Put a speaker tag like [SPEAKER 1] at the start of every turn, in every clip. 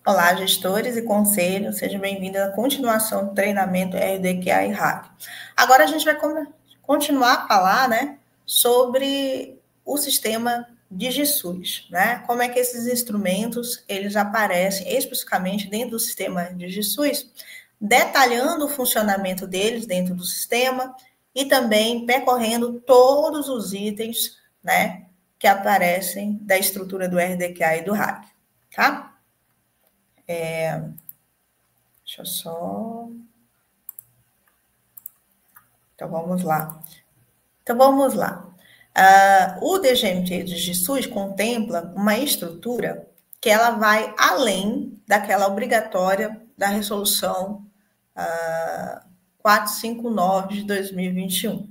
[SPEAKER 1] Olá, gestores e conselhos, sejam bem-vindos à continuação do treinamento RDQA e RAG. Agora a gente vai continuar a falar, né, sobre o sistema DigiSUS, né? Como é que esses instrumentos eles aparecem especificamente dentro do sistema DigiSUS, detalhando o funcionamento deles dentro do sistema e também percorrendo todos os itens, né, que aparecem da estrutura do RDQA e do RAG, tá? Deixa eu só. Então vamos lá. O DGMT de GSUS contempla uma estrutura que ela vai além daquela obrigatória da resolução 459 de 2021.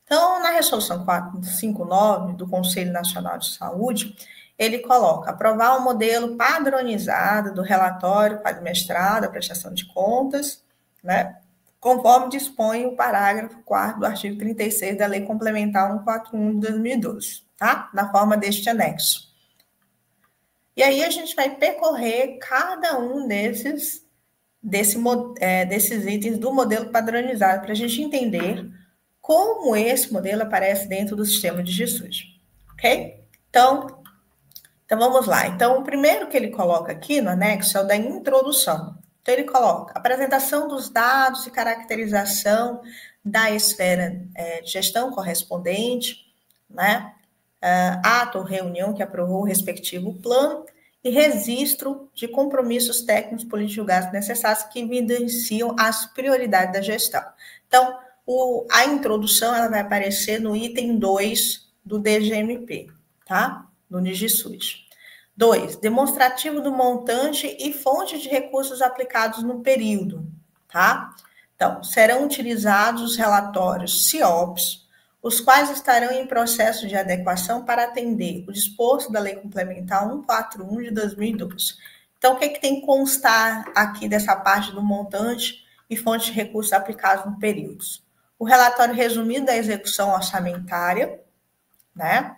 [SPEAKER 1] Então, na resolução 459 do Conselho Nacional de Saúde, ele coloca aprovar um modelo padronizado do relatório quadrimestrado da prestação de contas, né, conforme dispõe o parágrafo 4º do artigo 36 da Lei Complementar 141 de 2012, tá? Na forma deste anexo. E aí a gente vai percorrer cada um desses itens do modelo padronizado para a gente entender como esse modelo aparece dentro do sistema de GSUS, ok? Então vamos lá. Então, o primeiro que ele coloca aqui no anexo é o da introdução. Então, ele coloca apresentação dos dados e caracterização da esfera de gestão correspondente, né? Ato ou reunião que aprovou o respectivo plano e registro de compromissos técnicos políticos julgados necessários que evidenciam as prioridades da gestão. Então, a introdução ela vai aparecer no item 2 do DGMP, tá? Do DigiSUS. 2. Demonstrativo do montante e fonte de recursos aplicados no período, tá? Então, serão utilizados os relatórios CIOPS, os quais estarão em processo de adequação para atender o disposto da Lei Complementar 141 de 2012. Então, o que tem que constar aqui dessa parte do montante e fonte de recursos aplicados no período? O relatório resumido da execução orçamentária, né?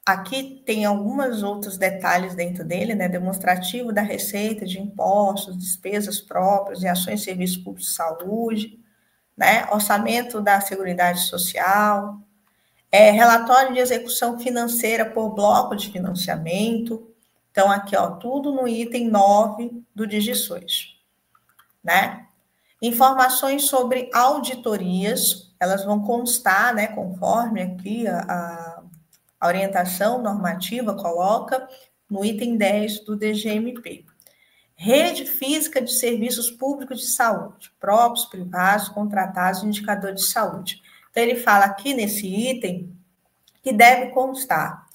[SPEAKER 1] Aqui tem alguns outros detalhes dentro dele, né? Demonstrativo da receita de impostos, despesas próprias e ações de serviços públicos de saúde, né? Orçamento da Seguridade Social, relatório de execução financeira por bloco de financiamento. Então, aqui, ó, tudo no item 9 do DigiSUS, né? Informações sobre auditorias, elas vão constar, né, conforme aqui a orientação normativa coloca no item 10 do DGMP. Rede física de serviços públicos de saúde, próprios, privados, contratados, indicadores de saúde. Então, ele fala aqui nesse item que deve constar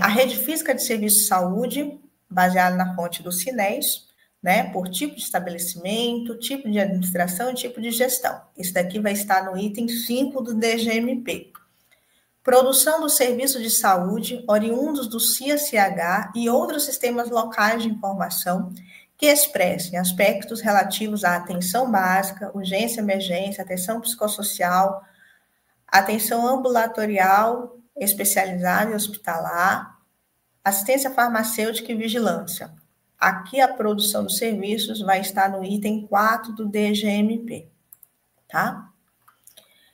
[SPEAKER 1] a rede física de serviços de saúde, baseada na fonte do CINES, né, por tipo de estabelecimento, tipo de administração e tipo de gestão. Esse daqui vai estar no item 5 do DGMP. Produção dos serviços de saúde oriundos do CIA-CH e outros sistemas locais de informação que expressem aspectos relativos à atenção básica, urgência, emergência, atenção psicossocial, atenção ambulatorial, especializada e hospitalar, assistência farmacêutica e vigilância. Aqui a produção dos serviços vai estar no item 4 do DGMP, tá?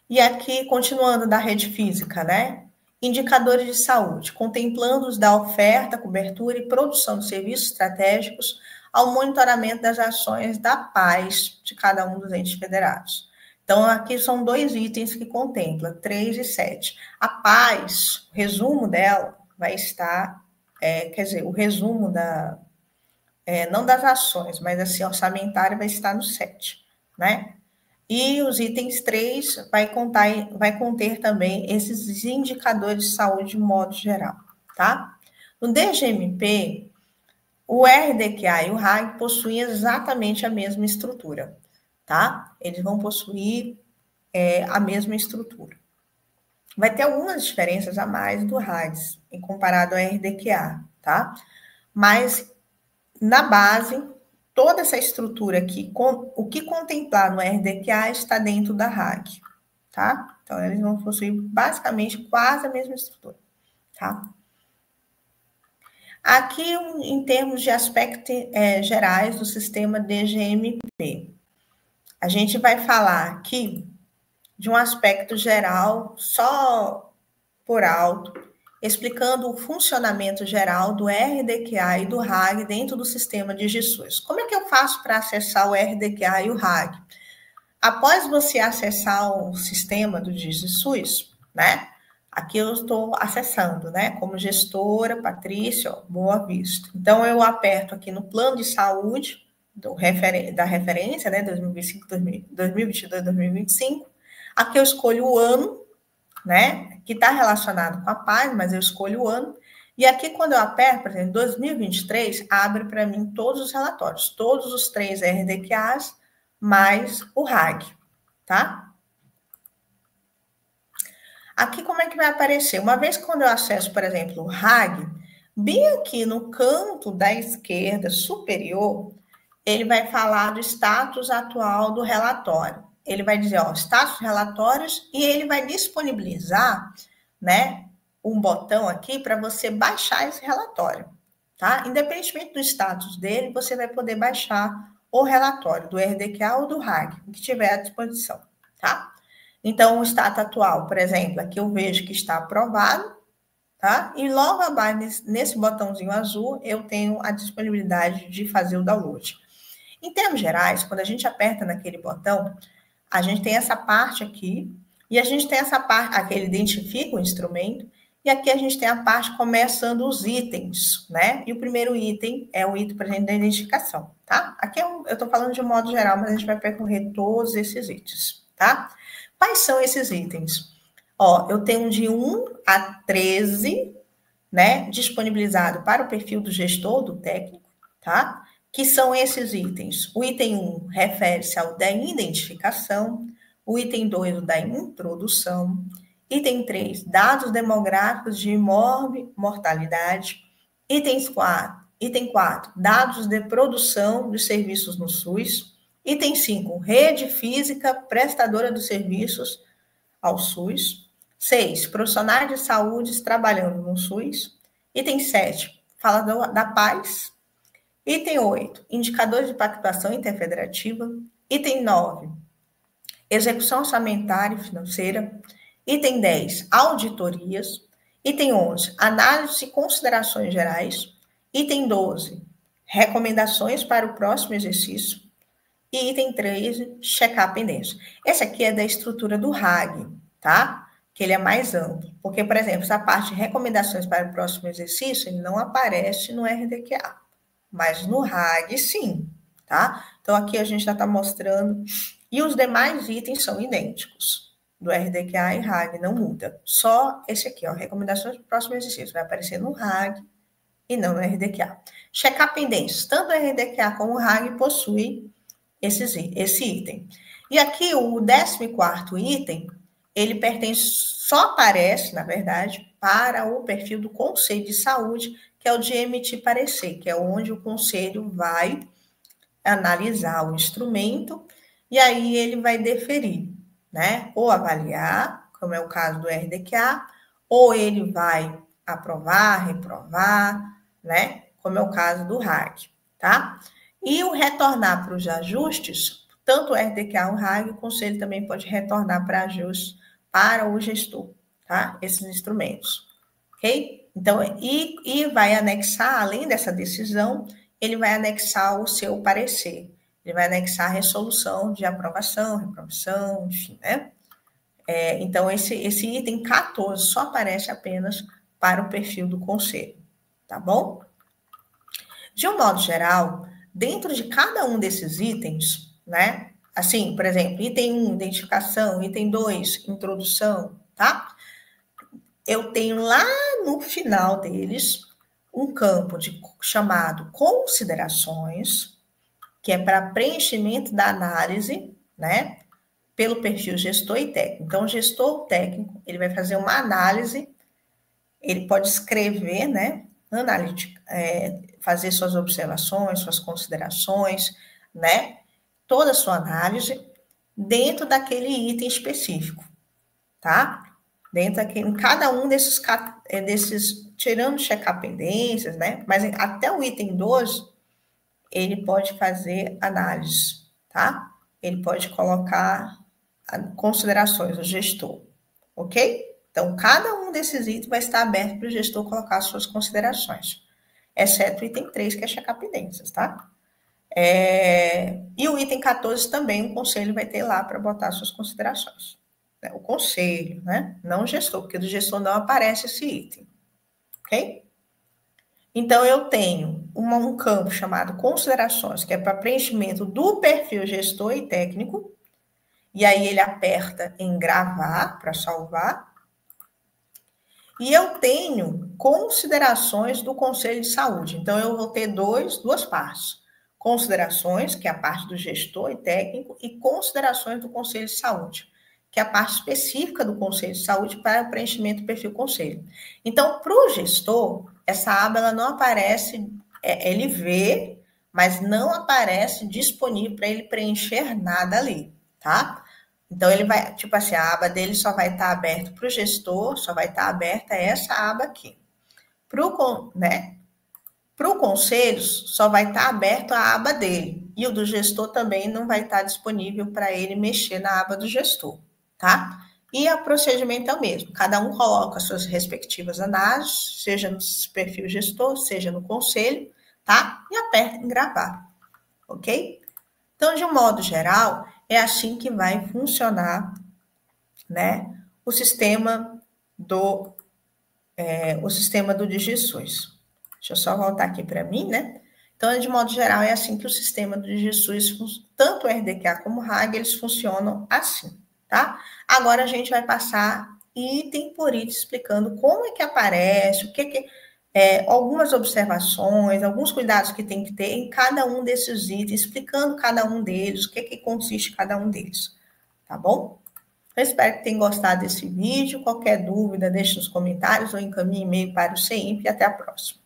[SPEAKER 1] E aqui, continuando da rede física, né? Indicadores de saúde, contemplando os da oferta, cobertura e produção de serviços estratégicos ao monitoramento das ações da paz de cada um dos entes federados. Então, aqui são 2 itens que contempla, 3 e 7. A paz, o resumo dela vai estar, o resumo não das ações, mas assim, orçamentário vai estar no 7, né? E os itens 3 vai conter também esses indicadores de saúde de modo geral, tá? No DGMP, o RDQA e o RAG possuem exatamente a mesma estrutura, tá? Eles vão possuir a mesma estrutura. Vai ter algumas diferenças a mais do RAGS em comparado ao RDQA, tá? Mas, na base, toda essa estrutura aqui, o que contemplar no RDQA está dentro da RAG, tá? Então, eles vão possuir basicamente quase a mesma estrutura, tá? Aqui, em termos de aspectos gerais do sistema DGMP, a gente vai falar aqui de um aspecto geral, só por alto, explicando o funcionamento geral do RDQA e do RAG dentro do sistema de GSUS. Como é que eu faço para acessar o RDQA e o RAG? Após você acessar o sistema do DigiSUS, né? Aqui eu estou acessando, né? Como gestora, Patrícia, Boa Vista. Então, eu aperto aqui no plano de saúde da referência, né? 2022, 2025. Aqui eu escolho o ano, né? Que está relacionado com a página, mas eu escolho o ano. E aqui, quando eu aperto, por exemplo, 2023, abre para mim todos os relatórios, todos os 3 RDQAs, mais o RAG, tá? Aqui, como é que vai aparecer? Uma vez que quando eu acesso, por exemplo, o RAG, bem aqui no canto da esquerda superior, ele vai falar do status atual do relatório. Ele vai dizer, ó, status relatórios, e ele vai disponibilizar, né, um botão aqui para você baixar esse relatório, tá? Independentemente do status dele, você vai poder baixar o relatório do RDQA ou do RAG, o que tiver à disposição, tá? Então, o status atual, por exemplo, aqui eu vejo que está aprovado, tá? E logo abaixo, nesse botãozinho azul, eu tenho a disponibilidade de fazer o download. Em termos gerais, quando a gente aperta naquele botão, a gente tem essa parte aqui, e a gente tem essa parte, aqui ele identifica o instrumento, e aqui a gente tem a parte começando os itens, né? E o primeiro item é o item para a gente da identificação, tá? Aqui eu estou falando de um modo geral, mas a gente vai percorrer todos esses itens, tá? Quais são esses itens? Ó, eu tenho de 1 a 13, né? Disponibilizado para o perfil do gestor, do técnico, tá? Que são esses itens. O item 1 refere-se ao da identificação, o item 2, o da introdução, item 3, dados demográficos de mortalidade, item 4, dados de produção dos serviços no SUS, item 5, rede física prestadora dos serviços ao SUS, 6, profissionais de saúde trabalhando no SUS, item 7, fala da paz, item 8, indicadores de pactuação interfederativa. Item 9, execução orçamentária e financeira. Item 10, auditorias. Item 11, análise e considerações gerais. Item 12, recomendações para o próximo exercício. E item 13, checar a pendência. Esse aqui é da estrutura do RAG, tá? Que ele é mais amplo. Porque, por exemplo, essa parte de recomendações para o próximo exercício, ele não aparece no RDQA. Mas no RAG, sim, tá? Então, aqui a gente já está mostrando. E os demais itens são idênticos. Do RDQA e RAG, não muda. Só esse aqui, ó, recomendações para o próximo exercício. Vai aparecer no RAG e não no RDQA. Checar pendências. Tanto o RDQA como o RAG possuem esse item. E aqui, o 14º item, ele pertence, só aparece, na verdade, para o perfil do Conselho de Saúde, que é o de emitir parecer, que é onde o Conselho vai analisar o instrumento e aí ele vai deferir, né? Ou avaliar, como é o caso do RDQA, ou ele vai aprovar, reprovar, né? Como é o caso do RAG, tá? E o retornar para os ajustes, tanto o RDQA como o RAG, o Conselho também pode retornar para ajustes para o gestor, tá? Esses instrumentos, ok? Então, e vai anexar, além dessa decisão, ele vai anexar o seu parecer, ele vai anexar a resolução de aprovação, reprovação, enfim, né? Então, esse item 14 só aparece apenas para o perfil do Conselho, tá bom? De um modo geral, dentro de cada um desses itens, né? Assim, por exemplo, item 1, identificação, item 2, introdução, tá? Eu tenho lá no final deles um campo chamado considerações, que é para preenchimento da análise, né? Pelo perfil gestor e técnico. Então, o gestor técnico, ele vai fazer uma análise, ele pode escrever, né? Fazer suas observações, suas considerações, né? Toda a sua análise dentro daquele item específico, tá? Em cada um desses tirando checar pendências, né? Mas até o item 12, ele pode fazer análise, tá? Ele pode colocar considerações, o gestor, ok? Então, cada um desses itens vai estar aberto para o gestor colocar suas considerações, exceto o item 3, que é checar pendências, tá? E o item 14 também, o conselho vai ter lá para botar suas considerações. O conselho, né? Não o gestor, porque do gestor não aparece esse item, ok? Então, eu tenho um campo chamado considerações, que é para preenchimento do perfil gestor e técnico, e aí ele aperta em gravar para salvar. E eu tenho considerações do Conselho de Saúde. Então, eu vou ter duas partes. Considerações, que é a parte do gestor e técnico, e considerações do Conselho de Saúde, que é a parte específica do Conselho de Saúde para o preenchimento do perfil conselho. Então, para o gestor, essa aba ela não aparece, ele vê, mas não aparece disponível para ele preencher nada ali, tá? Então, ele vai, tipo assim, a aba dele só vai estar aberta para o gestor, só vai estar aberta essa aba aqui. Para o conselho, só vai estar aberto a aba dele. E o do gestor também não vai estar disponível para ele mexer na aba do gestor, tá? E o procedimento é o mesmo. Cada um coloca suas respectivas análises, seja no perfil gestor, seja no conselho, tá? E aperta em gravar, ok? Então, de um modo geral, é assim que vai funcionar, né, o sistema do DigiSUS. Deixa eu só voltar aqui para mim, né? Então, de modo geral, é assim que o sistema do DigiSUS, tanto o RDQA como o RAG, eles funcionam assim, tá? Agora a gente vai passar item por item explicando como é que aparece, o que algumas observações, alguns cuidados que tem que ter em cada um desses itens, explicando cada um deles, o que consiste cada um deles, tá bom? Eu espero que tenham gostado desse vídeo. Qualquer dúvida, deixe nos comentários ou encaminhe e-mail para o CEIMP e até a próxima.